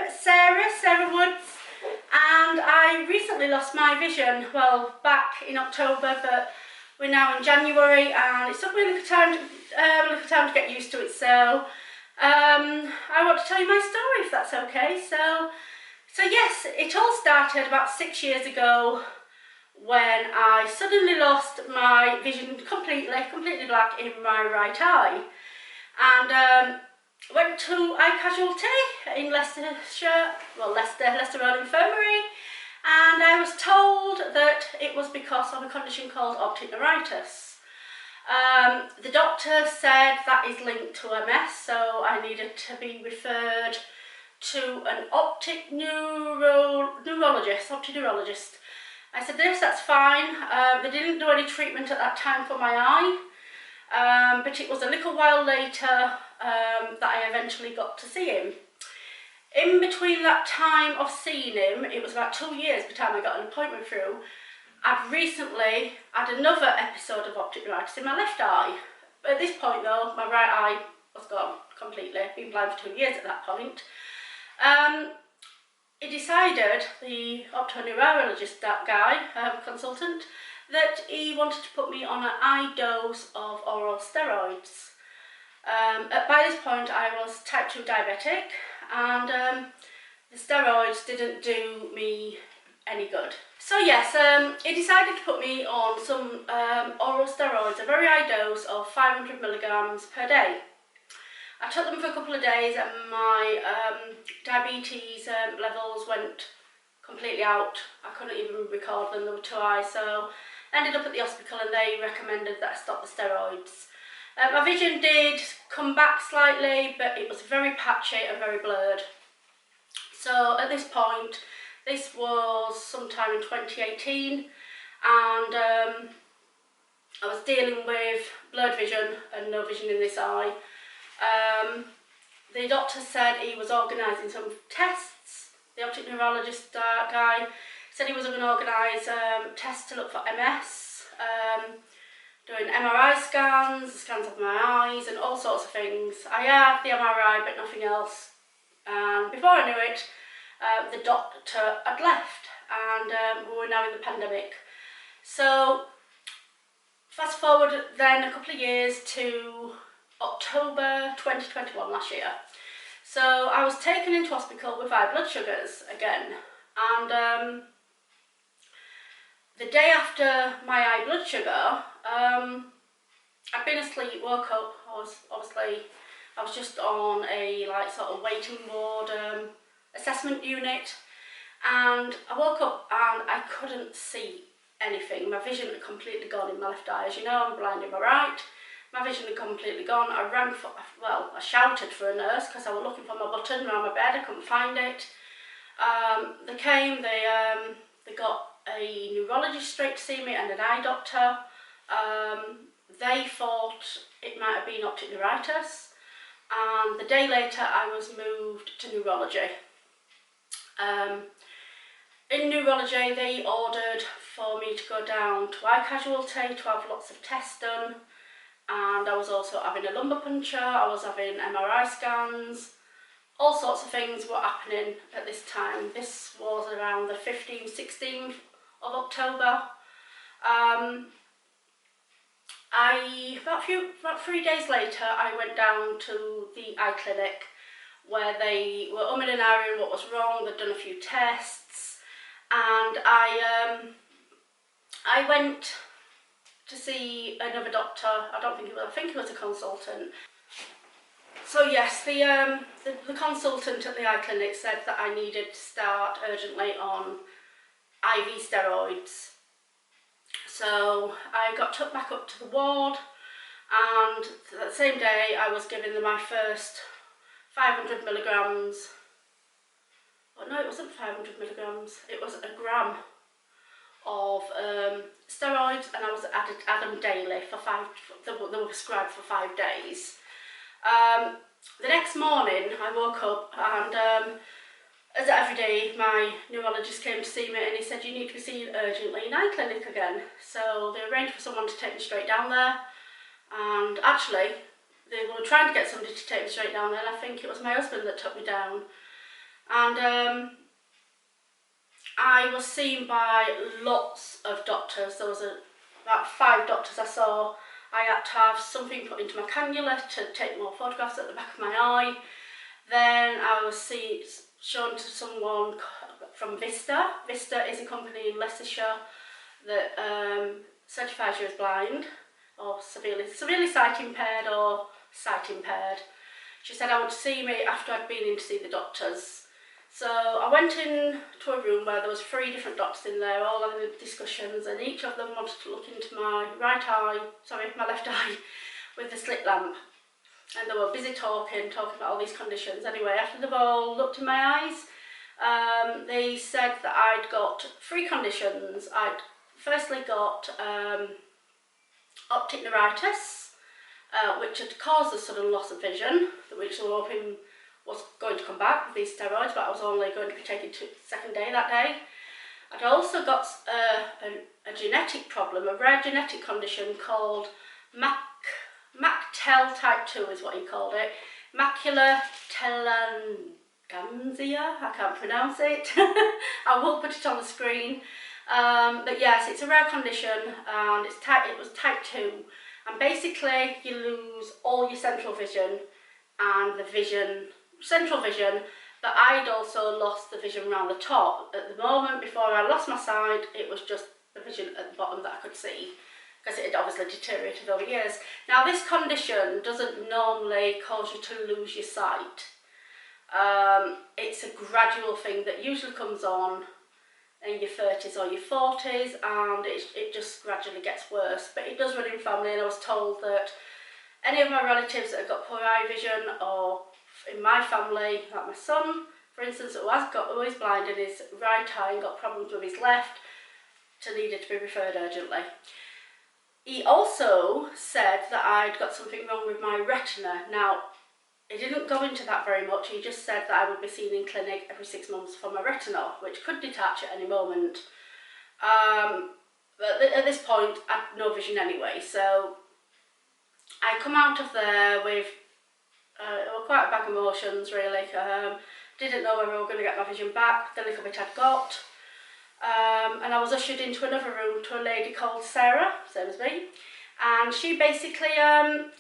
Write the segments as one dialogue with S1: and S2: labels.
S1: Sarah Woods, and I recently lost my vision, well, back in October, but we're now in January and it took me a little time to get used to it, so I want to tell you my story if that's okay. So yes, it all started about 6 years ago when I suddenly lost my vision completely black in my right eye, and went to Eye Casualty in Leicestershire, well, Leicester Road Infirmary, and I was told that it was because of a condition called optic neuritis. The doctor said that is linked to MS, so I needed to be referred to an optic neurologist. I said, yes, that's fine. They didn't do any treatment at that time for my eye, but it was a little while later that I eventually got to see him. In between that time of seeing him, it was about 2 years by the time I got an appointment through, I'd recently had another episode of optic neuritis in my left eye. At this point though, my right eye was gone completely. I'd been blind for 2 years at that point. He decided, the optoneurologist, that guy, consultant, that he wanted to put me on an high dose of oral steroids. By this point I was type 2 diabetic, and the steroids didn't do me any good. So yes, he decided to put me on some oral steroids, a very high dose of 500 milligrams per day. I took them for a couple of days and my diabetes levels went completely out. I couldn't even record them, they were too high, so I ended up at the hospital and they recommended that I stop the steroids. My vision did come back slightly, but it was very patchy and very blurred. So at this point, this was sometime in 2018, and I was dealing with blurred vision and no vision in this eye. The doctor said he was organising some tests. The optic neurologist guy said he was going to organise tests to look for MS, doing MRI scans of my eyes and all sorts of things. I had the MRI but nothing else, and before I knew it, the doctor had left, and we were now in the pandemic. So fast forward then a couple of years to October 2021 last year. So I was taken into hospital with high blood sugars again, and the day after my high blood sugar, I'd been asleep, woke up. I was just on a sort of waiting ward assessment unit, and I woke up and I couldn't see anything. My vision had completely gone in my left eye. As you know, I'm blind in my right. My vision had completely gone. I shouted for a nurse because I was looking for my button around my bed. I couldn't find it. They came, they got a neurologist straight to see me and an eye doctor. They thought it might have been optic neuritis, and the day later I was moved to neurology. In neurology they ordered for me to go down to Eye Casualty to have lots of tests done, and I was also having a lumbar puncture, I was having MRI scans, all sorts of things were happening at this time. This was around the 15th, 16th of October. About 3 days later, I went down to the eye clinic where they were umming and ahhing what was wrong. They'd done a few tests, and I went to see another doctor. I think he was a consultant. So yes, the consultant at the eye clinic said that I needed to start urgently on IV steroids. So I got took back up to the ward, and that same day I was given my first 500 milligrams. Oh no, it wasn't 500 milligrams, it was a gram of steroids, and I was added them daily for they were prescribed for 5 days. The next morning I woke up, and as every day my neurologist came to see me, and he said, you need to be seen urgently in eye clinic again. So they arranged for someone to take me straight down there, and actually they were trying to get somebody to take me straight down there, and I think it was my husband that took me down. And I was seen by lots of doctors. There was about 5 doctors I saw. I had to have something put into my cannula to take more photographs at the back of my eye. Then I was shown to someone from Vista. Vista is a company in Leicestershire that certifies you as blind or severely sight impaired or sight impaired. She said I would see me after I'd been in to see the doctors. So I went in to a room where there was 3 different doctors in there, all having discussions, and each of them wanted to look into my left eye with the slit lamp. And they were busy talking about all these conditions. Anyway, after they've all looked in my eyes, they said that I'd got 3 conditions. I'd firstly got optic neuritis, which had caused a sudden loss of vision, which they were hoping was going to come back with these steroids, but I was only going to be taken to the second day that day. I'd also got a genetic problem, a rare genetic condition called MacTel type 2 is what he called it. Macular telangiectasia, I can't pronounce it. I will put it on the screen. But yes, it's a rare condition, and it was type 2. And basically you lose all your central vision and central vision, but I'd also lost the vision around the top. At the moment, before I lost my sight, it was just the vision at the bottom that I could see, because it had obviously deteriorated over years. Now, this condition doesn't normally cause you to lose your sight. It's a gradual thing that usually comes on in your 30s or your 40s, and it just gradually gets worse. But it does run in family, and I was told that any of my relatives that have got poor eye vision, or in my family, like my son, for instance, who is blind in his right eye and got problems with his left, needed to be referred urgently. He also said that I'd got something wrong with my retina. Now, he didn't go into that very much. He just said that I would be seen in clinic every 6 months for my retinal, which could detach at any moment. But at this point, I had no vision anyway, so I come out of there with quite a bag of emotions, really. Didn't know whether I was going to get my vision back, the little bit I'd got. And I was ushered into another room to a lady called Sarah, same as me, and she basically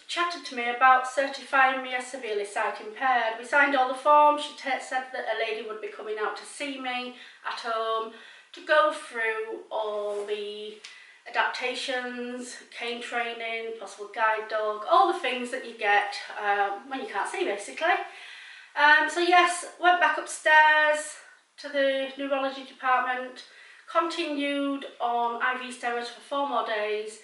S1: chatted to me about certifying me as severely sight impaired. We signed all the forms. She said that a lady would be coming out to see me at home to go through all the adaptations, cane training, possible guide dog, all the things that you get when you can't see, basically. So yes, went back upstairs to the neurology department, continued on IV steroids for 4 more days,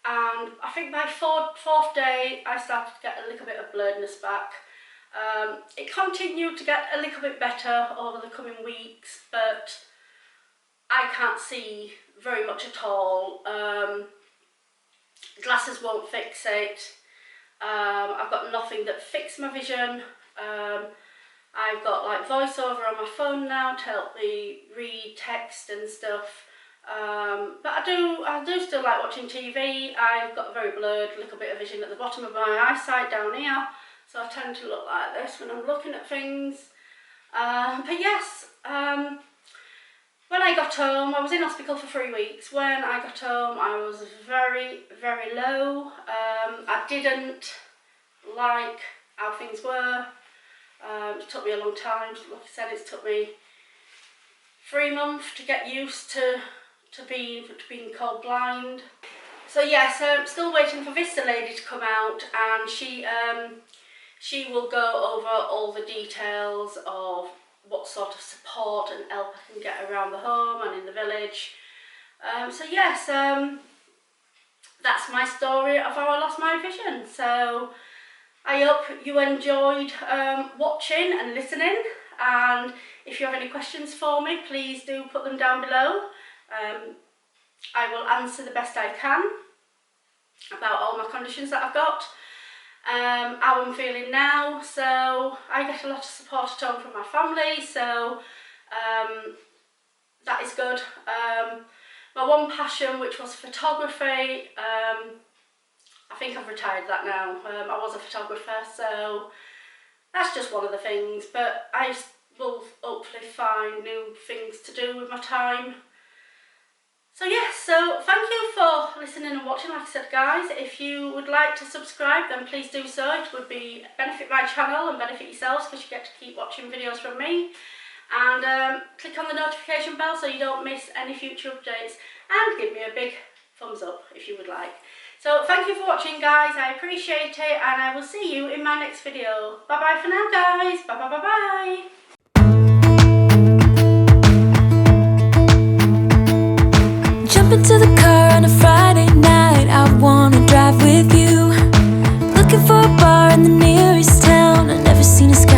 S1: and I think by 4th day I started to get a little bit of blurredness back. It continued to get a little bit better over the coming weeks, but I can't see very much at all. Glasses won't fix it. I've got nothing that fixes my vision. I've got like voiceover on my phone now to help me read text and stuff. But I do still like watching TV. I've got a very blurred little bit of vision at the bottom of my eyesight down here, so I tend to look like this when I'm looking at things. But yes, when I got home, I was in hospital for 3 weeks. When I got home, I was very, very low. I didn't like how things were. It took me a long time. Like I said, it's took me 3 months to get used to being called blind. So yes, I'm still waiting for Vista lady to come out, and she will go over all the details of what sort of support and help I can get around the home and in the village. So yes, that's my story of how I lost my vision. So I hope you enjoyed watching and listening, and if you have any questions for me, please do put them down below. I will answer the best I can about all my conditions that I've got, how I'm feeling now. So I get a lot of support at home from my family, so that is good. My one passion, which was photography, I think I've retired that now. I was a photographer, so that's just one of the things, but I will find new things to do with my time. So yes, so thank you for listening and watching. Like I said, guys, if you would like to subscribe, then please do so. It would benefit my channel and benefit yourselves, because you get to keep watching videos from me. And click on the notification bell so you don't miss any future updates, and give me a big thumbs up if you would like. So thank you for watching, guys. I appreciate it, and I will see you in my next video. Bye bye for now, guys. Bye bye bye bye.